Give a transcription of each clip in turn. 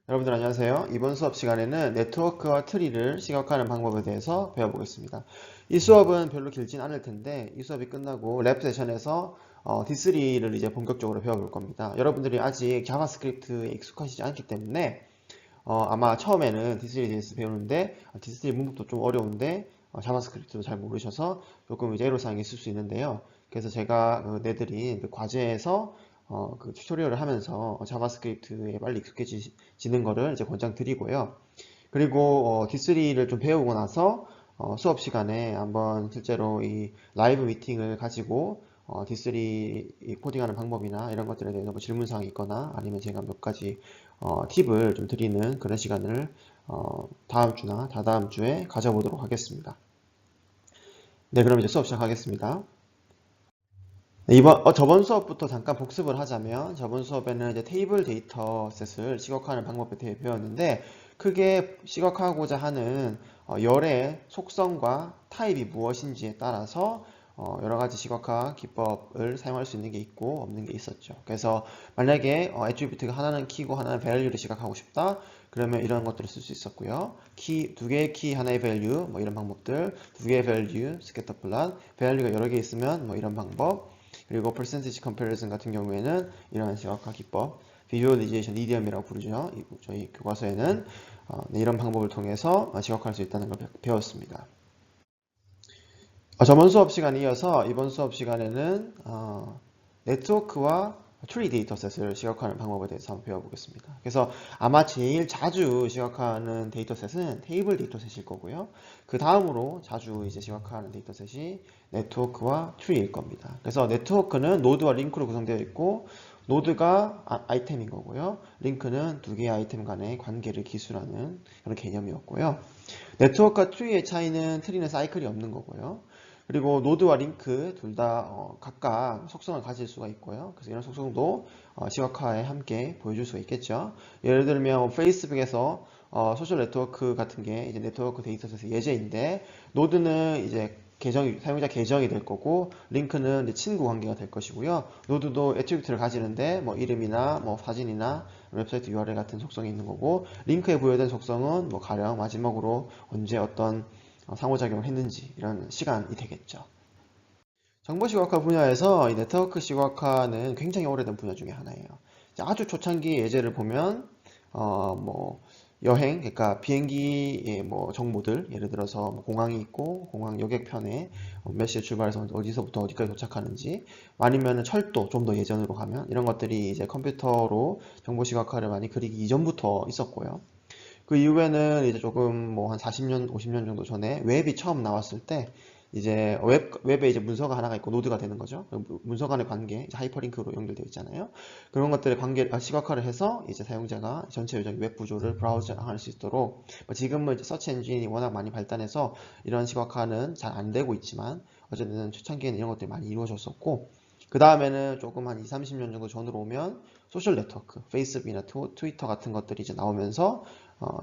여러분들 안녕하세요. 이번 수업 시간에는 네트워크와 트리를 시각화하는 방법에 대해서 배워보겠습니다. 이 수업은 별로 길진 않을 텐데 이 수업이 끝나고 랩 세션에서 D3를 이제 본격적으로 배워볼 겁니다. 여러분들이 아직 자바스크립트에 익숙하시지 않기 때문에 아마 처음에는 D3DS 배우는데 D3 문법도 좀 어려운데 자바스크립트도 잘 모르셔서 조금 이제 애로사항이 있을 수 있는데요. 그래서 제가 내드린 그 과제에서 그 튜토리얼을 하면서 자바스크립트에 빨리 익숙해지는 거를 이제 권장드리고요. 그리고 D3를 좀 배우고 나서 수업 시간에 한번 실제로 이 라이브 미팅을 가지고 D3 코딩하는 방법이나 이런 것들에 대해서 뭐 질문사항이 있거나 아니면 제가 몇 가지 팁을 좀 드리는 그런 시간을 다음 주나 다다음 주에 가져보도록 하겠습니다. 네, 그럼 이제 수업 시작하겠습니다. 네, 저번 수업부터 잠깐 복습을 하자면 저번 수업에는 이제 테이블 데이터셋을 시각화하는 방법에 대해 배웠는데 크게 시각화하고자 하는 열의 속성과 타입이 무엇인지에 따라서 여러 가지 시각화 기법을 사용할 수 있는 게 있고 없는 게 있었죠. 그래서 만약에 애트리뷰트가 하나는 키고 하나는 밸류를 시각하고 싶다. 그러면 이런 것들을 쓸 수 있었고요. 두 개의 키, 하나의 밸류, 뭐 이런 방법들, 두 개의 밸류, 스캐터 플롯, 밸류가 여러 개 있으면 뭐 이런 방법, 그리고 percentage comparison 같은 경우에는 이런 시각화 기법, visualization idiom이라고 부르죠. 저희 교과서에는 네, 이런 방법을 통해서 시각화할 수 있다는 걸 배웠습니다. 저번 수업 시간에 이어서 이번 수업 시간에는 네트워크와 트리 데이터셋을 시각화하는 방법에 대해서 한번 배워보겠습니다. 그래서 아마 제일 자주 시각화하는 데이터셋은 테이블 데이터셋일 거고요. 그 다음으로 자주 이제 시각화하는 데이터셋이 네트워크와 트리일 겁니다. 그래서 네트워크는 노드와 링크로 구성되어 있고 노드가 아이템인 거고요. 링크는 두 개의 아이템 간의 관계를 기술하는 그런 개념이었고요. 네트워크와 트리의 차이는 트리는 사이클이 없는 거고요. 그리고 노드와 링크 둘 다 각각 속성을 가질 수가 있고요. 그래서 이런 속성도 시각화에 함께 보여줄 수가 있겠죠. 예를 들면 페이스북에서 소셜 네트워크 같은 게 이제 네트워크 데이터셋의 예제인데 노드는 이제 사용자 계정이 될 거고 링크는 이제 친구 관계가 될 것이고요. 노드도 애트리뷰트를 가지는데 뭐 이름이나 뭐 사진이나 웹사이트 URL 같은 속성이 있는 거고 링크에 부여된 속성은 뭐 가령 마지막으로 언제 어떤 상호작용을 했는지 이런 시간이 되겠죠. 정보 시각화 분야에서 이 네트워크 시각화는 굉장히 오래된 분야 중에 하나예요. 아주 초창기 예제를 보면 뭐 여행, 그러니까 비행기의 뭐 정보들, 예를 들어서 뭐 공항이 있고 공항 여객편에 몇 시에 출발해서 어디서부터 어디까지 도착하는지, 아니면 철도 좀 더 예전으로 가면 이런 것들이 이제 컴퓨터로 정보 시각화를 많이 그리기 이전부터 있었고요. 그 이후에는 이제 조금 뭐 한 40년, 50년 정도 전에 웹이 처음 나왔을 때 이제 웹에 이제 문서가 하나가 있고 노드가 되는 거죠. 문서 간의 관계, 이제 하이퍼링크로 연결되어 있잖아요. 그런 것들의 관계 시각화를 해서 이제 사용자가 전체적인 웹 구조를 브라우저할 수 있도록 뭐 지금은 이제 서치 엔진이 워낙 많이 발달해서 이런 시각화는 잘 안 되고 있지만 어쨌든 초창기에는 이런 것들이 많이 이루어졌었고 그 다음에는 조금 한 2, 30년 정도 전으로 오면 소셜 네트워크, 페이스북이나 트위터 같은 것들이 이제 나오면서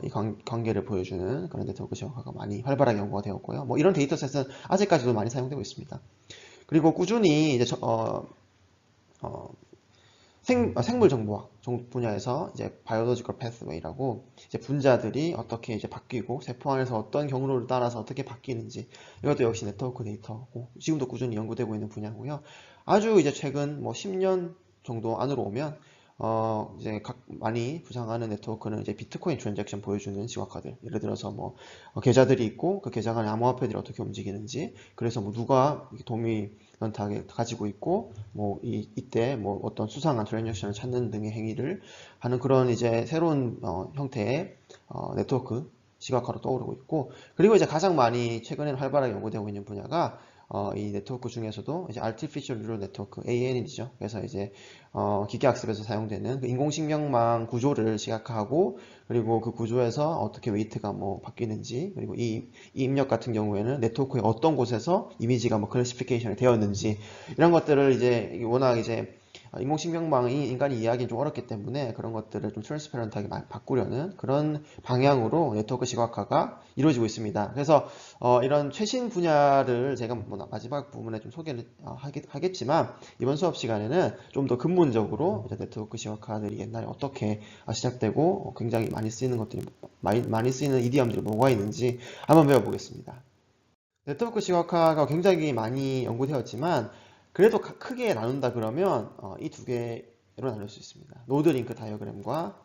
이 관계를 보여주는 그런 네트워크 시각화가 많이 활발하게 연구가 되었고요. 뭐 이런 데이터셋은 아직까지도 많이 사용되고 있습니다. 그리고 꾸준히 이제 어, 생물정보학 분야에서 이제 바이오로지컬 패스웨이라고 이제 분자들이 어떻게 이제 바뀌고 세포 안에서 어떤 경로를 따라서 어떻게 바뀌는지 이것도 역시 네트워크 데이터고 지금도 꾸준히 연구되고 있는 분야고요. 아주 이제 최근 뭐 10년 정도 안으로 오면 이제 많이 부상하는 네트워크는 이제 비트코인 트랜잭션 보여주는 시각화들. 예를 들어서 뭐 계좌들이 있고 그 계좌 간의 암호화폐들이 어떻게 움직이는지, 그래서 뭐 누가 도미 런트하게 가지고 있고 뭐 이때 뭐 어떤 수상한 트랜잭션을 찾는 등의 행위를 하는 그런 이제 새로운 형태의 네트워크 시각화로 떠오르고 있고, 그리고 이제 가장 많이 최근에 활발하게 연구되고 있는 분야가 이 네트워크 중에서도 이제 Artificial Neural Network, AN이죠. 그래서 이제 기계학습에서 사용되는 그 인공신경망 구조를 시각화하고, 그리고 그 구조에서 어떻게 웨이트가 뭐 바뀌는지, 그리고 이 입력 같은 경우에는 네트워크의 어떤 곳에서 이미지가 뭐 클래시피케이션이 되었는지, 이런 것들을 이제 워낙 이제 인공신경망이 인간이 이해하기는 좀 어렵기 때문에 그런 것들을 좀 트랜스페런트하게 바꾸려는 그런 방향으로 네트워크 시각화가 이루어지고 있습니다. 그래서 이런 최신 분야를 제가 뭐 마지막 부분에 좀 소개를 하겠지만 이번 수업 시간에는 좀 더 근본적으로 이제 네트워크 시각화들이 옛날에 어떻게 시작되고 굉장히 많이 쓰이는 것들이 많이 쓰이는 이디엄들이 뭐가 있는지 한번 배워보겠습니다. 네트워크 시각화가 굉장히 많이 연구되었지만 그래도 크게 나눈다 그러면 이 두 개로 나눌 수 있습니다. 노드 링크 다이어그램과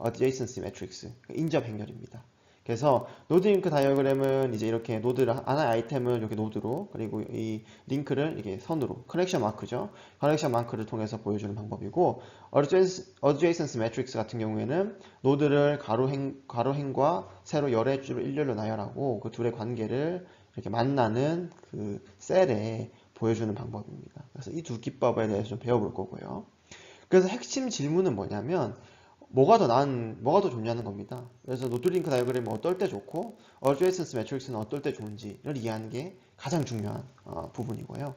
adjacency matrix, 인접 행렬입니다. 그래서 노드 링크 다이어그램은 이제 이렇게 노드를 하나의 아이템을 이렇게 노드로 그리고 이 링크를 이게 선으로 커넥션 마크죠. 커넥션 마크를 통해서 보여주는 방법이고 adjacency matrix 같은 경우에는 노드를 가로행과 세로 열의 줄을 일렬로 나열하고 그 둘의 관계를 이렇게 만나는 그 셀에 보여주는 방법입니다. 그래서 이 두 기법에 대해서 좀 배워볼 거고요. 그래서 핵심 질문은 뭐냐면 뭐가 더 좋냐는 겁니다. 그래서 노드링크 다이어그램이 어떨 때 좋고 어드제이센스 매트릭스는 어떨 때 좋은지를 이해하는 게 가장 중요한 부분이고요.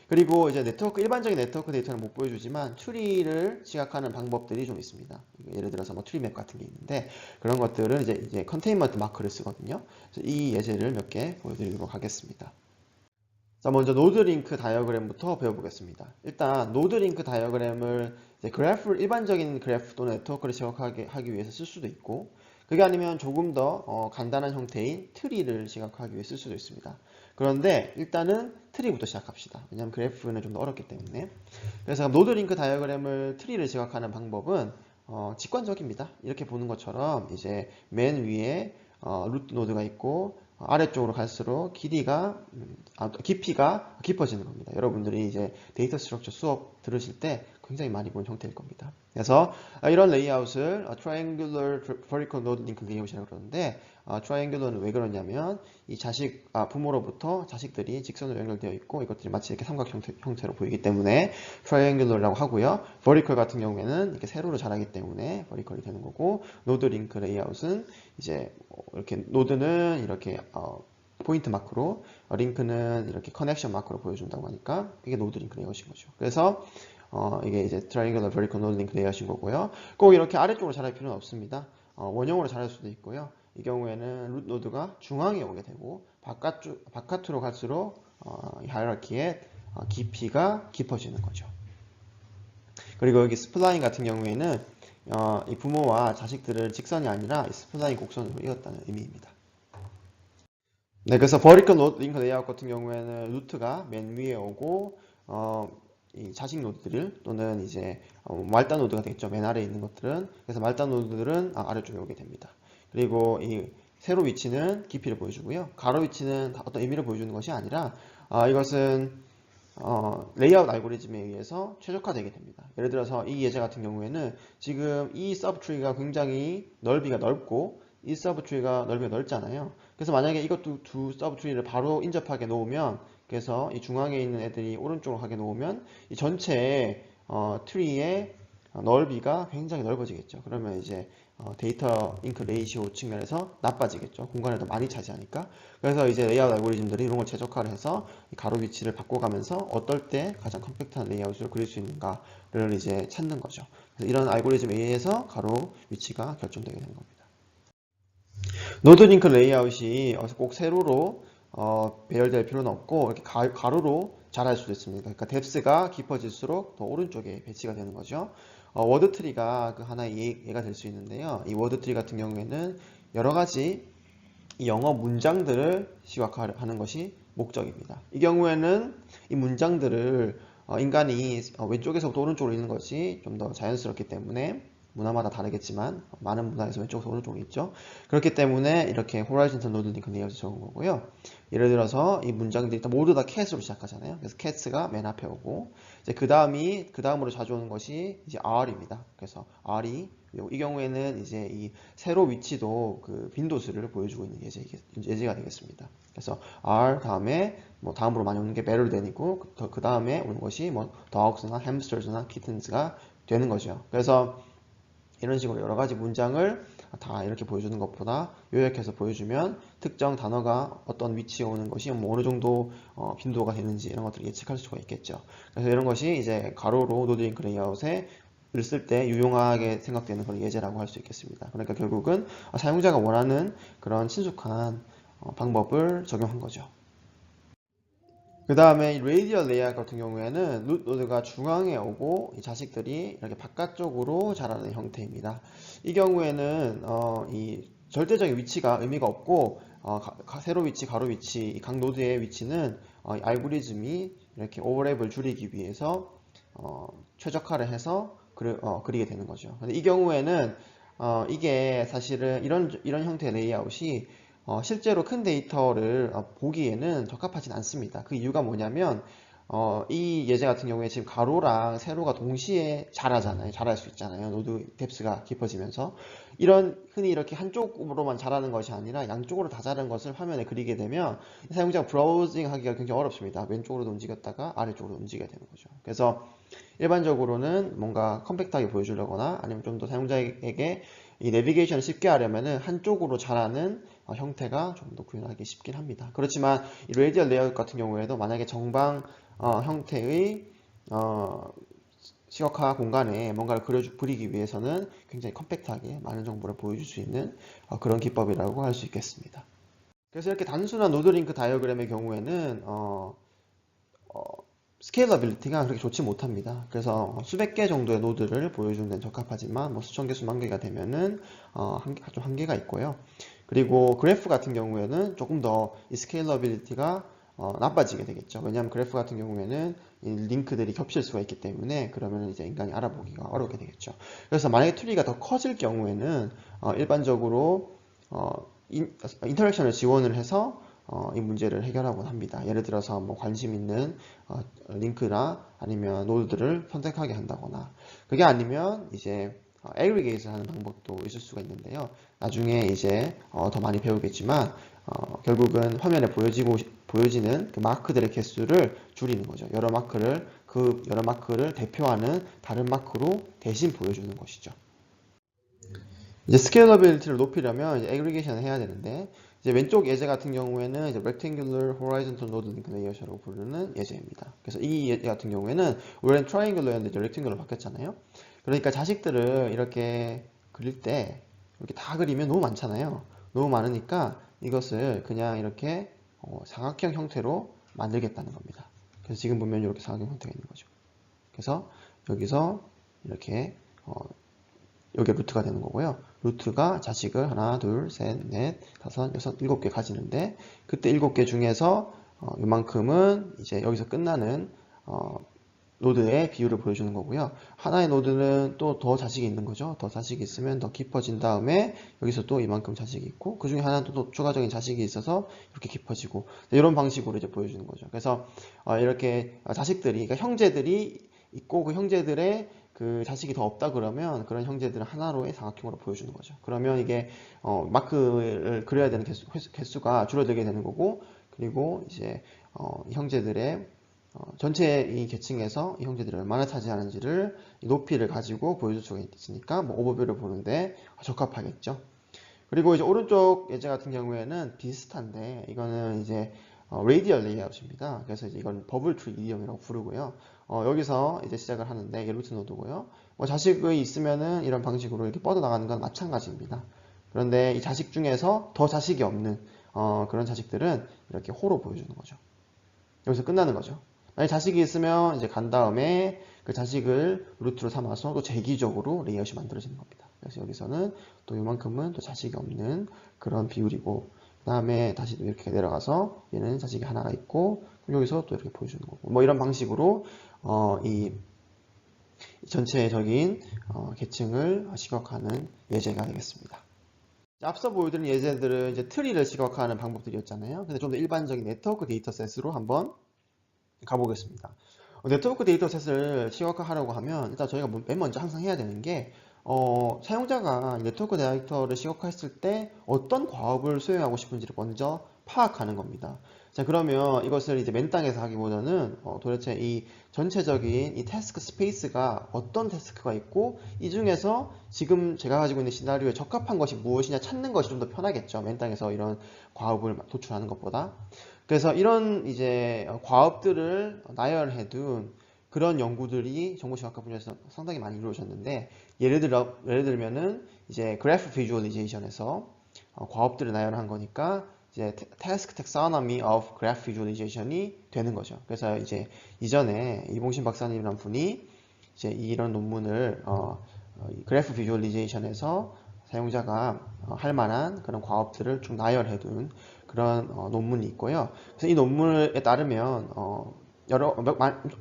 그리고 이제 일반적인 네트워크 데이터는 못 보여주지만 트리를 시각하는 방법들이 좀 있습니다. 예를 들어서 뭐 트리맵 같은 게 있는데 그런 것들은 이제 컨테인먼트 마크를 쓰거든요. 그래서 이 예제를 몇 개 보여드리도록 하겠습니다. 자, 먼저 노드 링크 다이어그램부터 배워보겠습니다. 일단 노드 링크 다이어그램을 일반적인 그래프 또는 네트워크를 시각하게 하기 위해서 쓸 수도 있고 그게 아니면 조금 더 간단한 형태인 트리를 시각하기 위해 쓸 수도 있습니다. 그런데 일단은 트리부터 시작합시다. 왜냐하면 그래프는 좀 더 어렵기 때문에. 그래서 노드 링크 다이어그램을 트리를 시각하는 방법은 직관적입니다. 이렇게 보는 것처럼 이제 맨 위에 루트 노드가 있고 아래쪽으로 갈수록 깊이가 깊어지는 겁니다. 여러분들이 이제 데이터 스트럭처 수업 들으실 때 굉장히 많이 본 형태일 겁니다. 그래서 이런 레이아웃을 triangular vertical node link layout이라고 그러는데 triangular는 왜 그러냐면 이 부모로부터 자식들이 직선으로 연결되어 있고 이것들이 마치 이렇게 삼각 형태로 보이기 때문에 triangular라고 하고요. vertical 같은 경우에는 이렇게 세로로 자라기 때문에 vertical이 되는 거고 노드 링크 레이아웃은 이제 이렇게 노드는 이렇게 포인트 마크로 링크는 이렇게 커넥션 마크로 보여준다고 하니까 이게 노드 링크 레이아웃인 거죠. 그래서 이게 이제 triangular vertical node link 레이아웃인 거고요. 꼭 이렇게 아래쪽으로 자랄 필요는 없습니다. 원형으로 자랄 수도 있고요. 이 경우에는 루트 노드가 중앙에 오게 되고 바깥으로 갈수록 이 하이라키의 깊이가 깊어지는 거죠. 그리고 여기 스플라인 같은 경우에는 이 부모와 자식들을 직선이 아니라 이 스플라인 곡선으로 이었다는 의미입니다. 네, 그래서 vertical node link 레이아웃 같은 경우에는 루트가 맨 위에 오고 이 자식 노드들 또는 이제 말단 노드가 되겠죠. 맨 아래에 있는 것들은. 그래서 말단 노드들은 아래쪽에 오게 됩니다. 그리고 이 세로 위치는 깊이를 보여주고요. 가로 위치는 어떤 의미를 보여주는 것이 아니라 이것은 레이아웃 알고리즘에 의해서 최적화되게 됩니다. 예를 들어서 이 예제 같은 경우에는 지금 이 서브트리가 굉장히 넓이가 넓고 이 서브트리가 넓이가 넓잖아요. 그래서 만약에 이것도 두 서브트리를 바로 인접하게 놓으면 그래서 이 중앙에 있는 애들이 오른쪽으로 가게 놓으면 이 전체 트리의 넓이가 굉장히 넓어지겠죠. 그러면 이제 데이터 잉크 레이시오 측면에서 나빠지겠죠. 공간을 더 많이 차지하니까. 그래서 이제 레이아웃 알고리즘들이 이런 걸 최적화를 해서 가로 위치를 바꿔가면서 어떨 때 가장 컴팩트한 레이아웃을 그릴 수 있는가를 이제 찾는 거죠. 그래서 이런 알고리즘에 의해서 가로 위치가 결정되게 되는 겁니다. 노드 링크 레이아웃이 꼭 세로로 배열될 필요는 없고 이렇게 가로로 자랄 수도 있습니다. 그러니까 뎁스가 깊어질수록 더 오른쪽에 배치가 되는 거죠. 워드 트리가 그 하나의 예가 될 수 있는데요. 이 워드 트리 같은 경우에는 여러 가지 영어 문장들을 시각화하는 것이 목적입니다. 이 경우에는 이 문장들을 인간이 왼쪽에서부터 오른쪽으로 읽는 것이 좀 더 자연스럽기 때문에 문화마다 다르겠지만 많은 문화에서 왼쪽에서 오른쪽으로 있죠. 그렇기 때문에 이렇게 호라이즌탈 노드 링크 레이아웃을 적은 거고요. 예를 들어서 이 문장들이 모두 다 cat으로 시작하잖아요. 그래서 cat가 맨 앞에 오고 이제 그 다음으로 자주 오는 것이 이제 R입니다. 그래서 R이 이 경우에는 이제 이 세로 위치도 그 빈도수를 보여주고 있는 예제가 되겠습니다. 그래서 R 다음에 뭐 다음으로 많이 오는 게 메럴덴이고 그 다음에 오는 것이 뭐 dogs나 hamsters나 kittens가 되는 거죠. 그래서 이런 식으로 여러 가지 문장을 다 이렇게 보여주는 것보다 요약해서 보여주면 특정 단어가 어떤 위치에 오는 것이 뭐 어느 정도 빈도가 되는지 이런 것들을 예측할 수가 있겠죠. 그래서 이런 것이 이제 가로로 노드링크 레이아웃에 쓸 때 유용하게 생각되는 그런 예제라고 할 수 있겠습니다. 그러니까 결국은 사용자가 원하는 그런 친숙한 방법을 적용한 거죠. 그 다음에 레이디얼 레이아웃 같은 경우에는 룻 노드가 중앙에 오고 이 자식들이 이렇게 바깥쪽으로 자라는 형태입니다. 이 경우에는 이 절대적인 위치가 의미가 없고 세로 위치, 가로 위치, 각 노드의 위치는 이 알고리즘이 이렇게 오버랩을 줄이기 위해서 최적화를 해서 그리게 되는 거죠. 근데 이 경우에는 이게 사실은 이런 형태의 레이아웃이 실제로 큰 데이터를 보기에는 적합하진 않습니다. 그 이유가 뭐냐면 이 예제 같은 경우에 지금 가로랑 세로가 동시에 자라잖아요. 자랄 수 있잖아요. 노드 뎁스가 깊어지면서 흔히 이렇게 한쪽으로만 자라는 것이 아니라 양쪽으로 다 자라는 것을 화면에 그리게 되면 사용자가 브라우징 하기가 굉장히 어렵습니다. 왼쪽으로도 움직였다가 아래쪽으로 움직여야 되는 거죠. 그래서 일반적으로는 뭔가 컴팩트하게 보여주려거나 아니면 좀 더 사용자에게 이 내비게이션을 쉽게 하려면은 한쪽으로 자라는 형태가 좀 더 구현하기 쉽긴 합니다. 그렇지만 이 레이디얼 레이아웃 같은 경우에도 만약에 정방 형태의 시각화 공간에 뭔가를 그리기 위해서는 굉장히 컴팩트하게 많은 정보를 보여줄 수 있는 그런 기법이라고 할 수 있겠습니다. 그래서 이렇게 단순한 노드링크 다이어그램의 경우에는 스케일러빌리티가 그렇게 좋지 못합니다. 그래서 수백 개 정도의 노드를 보여주는 데는 적합하지만 뭐 수천 개, 수만 개가 되면은 좀 한계가 있고요. 그리고 그래프 같은 경우에는 조금 더 이 스케일러빌리티가 나빠지게 되겠죠. 왜냐하면 그래프 같은 경우에는 이 링크들이 겹칠 수가 있기 때문에 그러면 이제 인간이 알아보기가 어렵게 되겠죠. 그래서 만약에 트리가 더 커질 경우에는 일반적으로 인터랙션을 지원을 해서 이 문제를 해결하곤 합니다. 예를 들어서 뭐 관심 있는 링크나 아니면 노드들을 선택하게 한다거나 그게 아니면 이제 애그리게이트 하는 방법도 있을 수가 있는데요. 나중에 이제 더 많이 배우겠지만 결국은 화면에 보여지는 그 마크들의 개수를 줄이는 거죠. 그 여러 마크를 대표하는 다른 마크로 대신 보여주는 것이죠. 이제 스케일러빌리티를 높이려면 이제 애그리게이션을 해야 되는데 이제 왼쪽 예제 같은 경우에는 이제 Rectangular Horizontal Node Link Layer라고 부르는 예제입니다. 그래서 이 예제 같은 경우에는 원래는 Triangular였는데 이제 Rectangular 바뀌었잖아요. 그러니까 자식들을 이렇게 그릴 때 이렇게 다 그리면 너무 많잖아요. 너무 많으니까 이것을 그냥 이렇게 삼각형 형태로 만들겠다는 겁니다. 그래서 지금 보면 이렇게 삼각형 형태가 있는 거죠. 그래서 여기서 이렇게 여기 루트가 되는 거고요. 루트가 자식을 하나, 둘, 셋, 넷, 다섯, 여섯, 일곱 개 가지는데 그때 일곱 개 중에서 이만큼은 이제 여기서 끝나는 노드의 비율을 보여주는 거고요. 하나의 노드는 또 더 자식이 있는 거죠. 더 자식이 있으면 더 깊어진 다음에 여기서 또 이만큼 자식이 있고 그 중에 하나는 또 추가적인 자식이 있어서 이렇게 깊어지고 이런 방식으로 이제 보여주는 거죠. 그래서 이렇게 자식들이 그러니까 형제들이 있고 그 형제들의 그 자식이 더 없다 그러면 그런 형제들은 하나로의 삼각형으로 보여주는 거죠. 그러면 이게 마크를 그려야 되는 개수가 줄어들게 되는 거고 그리고 이제 형제들의 전체 이 계층에서 이 형제들이 얼마나 차지하는지를 이 높이를 가지고 보여줄 수가 있으니까 뭐 오버뷰를 보는데 적합하겠죠. 그리고 이제 오른쪽 예제 같은 경우에는 비슷한데 이거는 이제 레이디얼 레이아웃입니다. 그래서 이제 이건 버블 트리 이용이라고 부르고요. 여기서 이제 시작을 하는데 이게 루트 노드고요. 뭐 자식이 있으면은 이런 방식으로 이렇게 뻗어나가는 건 마찬가지입니다. 그런데 이 자식 중에서 더 자식이 없는 그런 자식들은 이렇게 호로 보여주는 거죠. 여기서 끝나는 거죠. 만약 자식이 있으면 이제 간 다음에 그 자식을 루트로 삼아서 또 재기적으로 레이아웃이 만들어지는 겁니다. 그래서 여기서는 또 이만큼은 또 자식이 없는 그런 비율이고 그 다음에 다시 이렇게 내려가서 얘는 자식이 하나가 있고 여기서 또 이렇게 보여주는 거고 뭐 이런 방식으로 이 전체적인 계층을 시각화하는 예제가 되겠습니다. 앞서 보여드린 예제들은 이제 트리를 시각화하는 방법들이었잖아요. 근데 좀 더 일반적인 네트워크 데이터셋으로 한번 가보겠습니다. 네트워크 데이터셋을 시각화하려고 하면 일단 저희가 맨 먼저 항상 해야 되는 게 사용자가 네트워크 다이렉터를 시각화했을 때 어떤 과업을 수행하고 싶은지를 먼저 파악하는 겁니다. 자, 그러면 이것을 이제 맨땅에서 하기보다는 도대체 이 전체적인 이 태스크 스페이스가 어떤 태스크가 있고 이 중에서 지금 제가 가지고 있는 시나리오에 적합한 것이 무엇이냐 찾는 것이 좀 더 편하겠죠. 맨땅에서 이런 과업을 도출하는 것보다. 그래서 이런 이제 과업들을 나열해둔 그런 연구들이 정보시각화 분야에서 상당히 많이 이루어졌는데 예를 들면은 이제 그래프 비주얼리제이션에서 과업들을 나열한 거니까 이제 Task Taxonomy of Graph Visualization이 되는 거죠. 그래서 이제 이전에 이봉신 박사님이란 분이 이제 이런 논문을 그래프 비주얼리제이션에서 사용자가 할 만한 그런 과업들을 쭉 나열해둔 그런 논문이 있고요. 그래서 이 논문에 따르면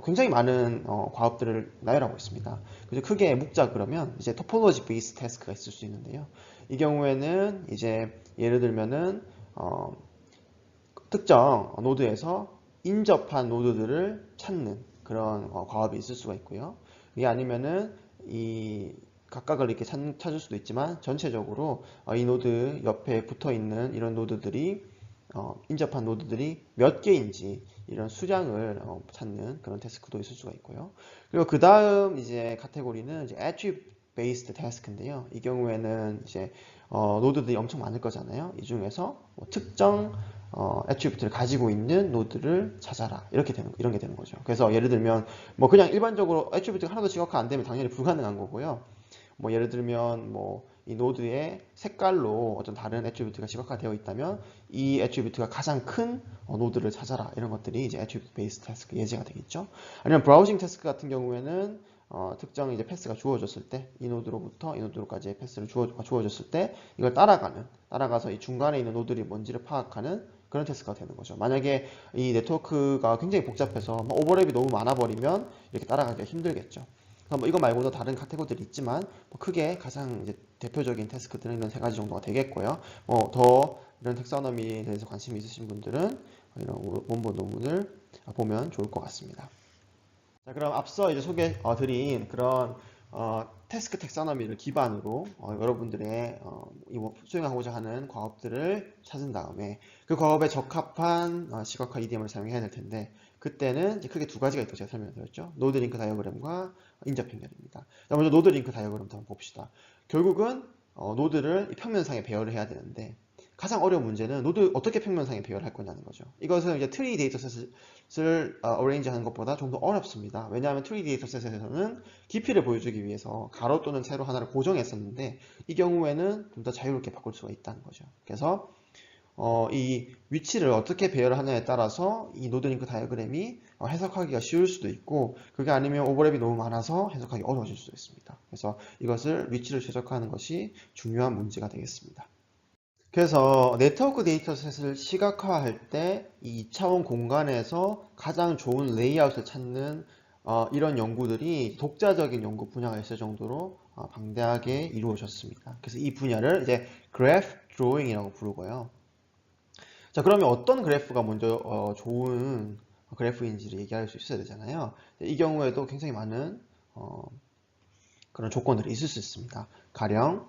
굉장히 많은 과업들을 나열하고 있습니다. 그래서 크게 묵자 그러면 이제 토폴로지 베이스 태스크가 있을 수 있는데요. 이 경우에는 이제 예를 들면은 특정 노드에서 인접한 노드들을 찾는 그런 과업이 있을 수가 있고요. 이게 아니면은 이 각각을 이렇게 찾을 수도 있지만 전체적으로 이 노드 옆에 붙어 있는 이런 노드들이 인접한 노드들이 몇 개인지 이런 수량을 찾는 그런 태스크도 있을 수가 있고요. 그리고 그 다음 이제 카테고리는 이제 attribute based task인데요. 이 경우에는 이제 노드들이 엄청 많을 거잖아요. 이 중에서 뭐 특정 애트리뷰트를 가지고 있는 노드를 찾아라 이런 게 되는 거죠. 그래서 예를 들면 뭐 그냥 일반적으로 애트리뷰트가 하나도 시각화 안 되면 당연히 불가능한 거고요. 뭐 예를 들면 뭐 이 노드의 색깔로 어떤 다른 애트리뷰트가 시각화되어 있다면 이 애트리뷰트가 가장 큰 노드를 찾아라 이런 것들이 이제 애트리뷰트 베이스 태스크 예제가 되겠죠. 아니면 브라우징 태스크 같은 경우에는 특정 이제 패스가 주어졌을 때 이 노드로부터 이 노드로까지의 패스를 주어졌을 때 이걸 따라가서 이 중간에 있는 노드들이 뭔지를 파악하는 그런 태스크가 되는 거죠. 만약에 이 네트워크가 굉장히 복잡해서 뭐 오버랩이 너무 많아 버리면 이렇게 따라가기가 힘들겠죠. 뭐 이거 말고도 다른 카테고리들이 있지만 뭐 크게 가장 이제 대표적인 태스크들은 이런 세 가지 정도가 되겠고요. 더 이런 텍사너미에 대해서 관심이 있으신 분들은 이런 원본 논문을 보면 좋을 것 같습니다. 자, 그럼 앞서 이제 소개 드린 그런 태스크 텍사너미를 기반으로 여러분들의 수행하고자 하는 과업들을 찾은 다음에 그 과업에 적합한 시각화 EDM을 사용해야 될 텐데 그때는 이제 크게 두 가지가 있다고 제가 설명드렸죠. 노드 링크 다이어그램과 인접 연결입니다. 자, 먼저 노드 링크 다이어그램부터 한번 봅시다. 결국은 노드를 평면상에 배열을 해야 되는데 가장 어려운 문제는 노드 어떻게 평면상에 배열할 거냐는 거죠. 이것은 이제 트리 데이터셋을 어레인지 하는 것보다 좀 더 어렵습니다. 왜냐하면 트리 데이터셋에서는 깊이를 보여주기 위해서 가로 또는 세로 하나를 고정했었는데 이 경우에는 좀 더 자유롭게 바꿀 수가 있다는 거죠. 그래서 이 위치를 어떻게 배열을 하냐에 따라서 이 노드 링크 다이어그램이 해석하기가 쉬울 수도 있고 그게 아니면 오버랩이 너무 많아서 해석하기 어려워질 수도 있습니다. 그래서 이것을 위치를 최적화하는 것이 중요한 문제가 되겠습니다. 그래서 네트워크 데이터셋을 시각화할 때 이 2차원 공간에서 가장 좋은 레이아웃을 찾는 이런 연구들이 독자적인 연구 분야가 있을 정도로 방대하게 이루어졌습니다. 그래서 이 분야를 이제 그래프 드로잉이라고 부르고요. 자, 그러면 어떤 그래프가 먼저 좋은 그래프인지를 얘기할 수 있어야 되잖아요. 이 경우에도 굉장히 많은 그런 조건들이 있을 수 있습니다. 가령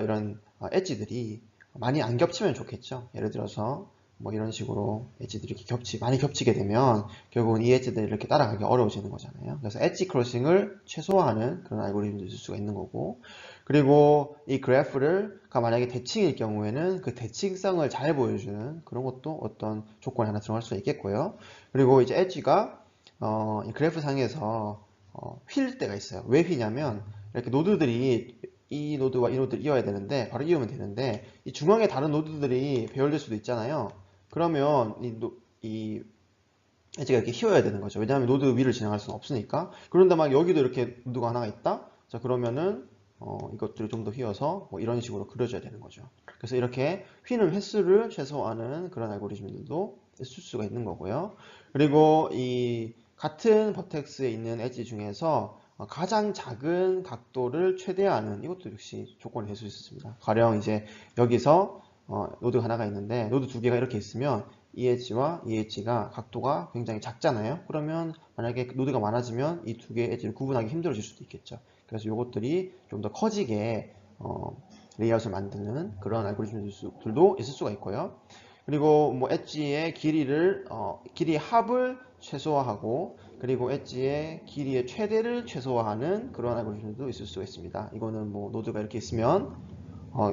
이런 엣지들이 많이 안 겹치면 좋겠죠. 예를 들어서 뭐 이런 식으로 엣지들이 이렇게 많이 겹치게 되면 결국은 이 엣지들이 이렇게 따라가기 어려워지는 거잖아요. 그래서 엣지 크로싱을 최소화하는 그런 알고리즘도 있을 수가 있는 거고 그리고 이 그래프가 만약에 대칭일 경우에는 그 대칭성을 잘 보여주는 그런 것도 어떤 조건이 하나 들어갈 수 있겠고요. 그리고 이제 엣지가 이 그래프 상에서 휠 때가 있어요. 왜 휘냐면 이렇게 노드들이 이 노드와 이 노드를 이어야 되는데 바로 이으면 되는데 이 중앙에 다른 노드들이 배열될 수도 있잖아요. 그러면 이 엣지가 이렇게 휘어야 되는 거죠. 왜냐하면 노드 위를 지나갈 수는 없으니까. 그런데 막 여기도 이렇게 노드가 하나가 있다. 자, 그러면은 이것들을 좀 더 휘어서 뭐 이런 식으로 그려줘야 되는 거죠. 그래서 이렇게 휘는 횟수를 최소화하는 그런 알고리즘들도 있을 수가 있는 거고요. 그리고 이 같은 버텍스에 있는 엣지 중에서 가장 작은 각도를 최대화하는 이것도 역시 조건이 될 수 있습니다. 가령 이제 여기서 노드가 하나가 있는데 노드 두 개가 이렇게 있으면 이 엣지와 이 엣지가 각도가 굉장히 작잖아요. 그러면 만약에 노드가 많아지면 이 두 개의 엣지를 구분하기 힘들어질 수도 있겠죠. 그래서 이것들이 좀 더 커지게 레이아웃을 만드는 그런 알고리즘들도 있을 수가 있고요. 그리고 뭐 엣지의 길이 합을 최소화하고 그리고 엣지의 길이의 최대를 최소화하는 그런 알고리즘도 있을 수가 있습니다. 이거는 뭐 노드가 이렇게 있으면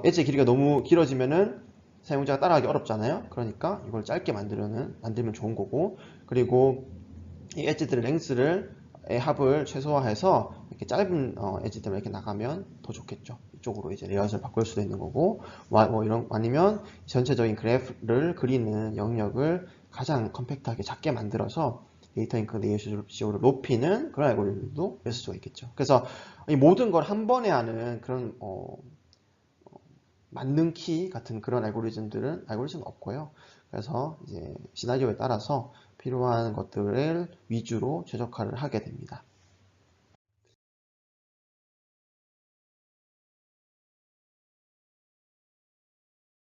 엣지의 길이가 너무 길어지면은 사용자가 따라하기 어렵잖아요. 그러니까 이걸 짧게 만들면 좋은 거고, 그리고 이 엣지들의 랭스를 합을 최소화해서 이렇게 짧은 엣지 때문에 이렇게 나가면 더 좋겠죠. 이쪽으로 이제 레이아웃을 바꿀 수도 있는 거고, 뭐 이런 아니면 전체적인 그래프를 그리는 영역을 가장 컴팩트하게 작게 만들어서 데이터 인크리에이션을 높이는 그런 알고리즘도 있을 수가 있겠죠. 그래서 이 모든 걸 한 번에 하는 그런 만능 키 같은 그런 알고리즘은 없고요. 그래서 이제 시나리오에 따라서 필요한 것들을 위주로 최적화를 하게 됩니다.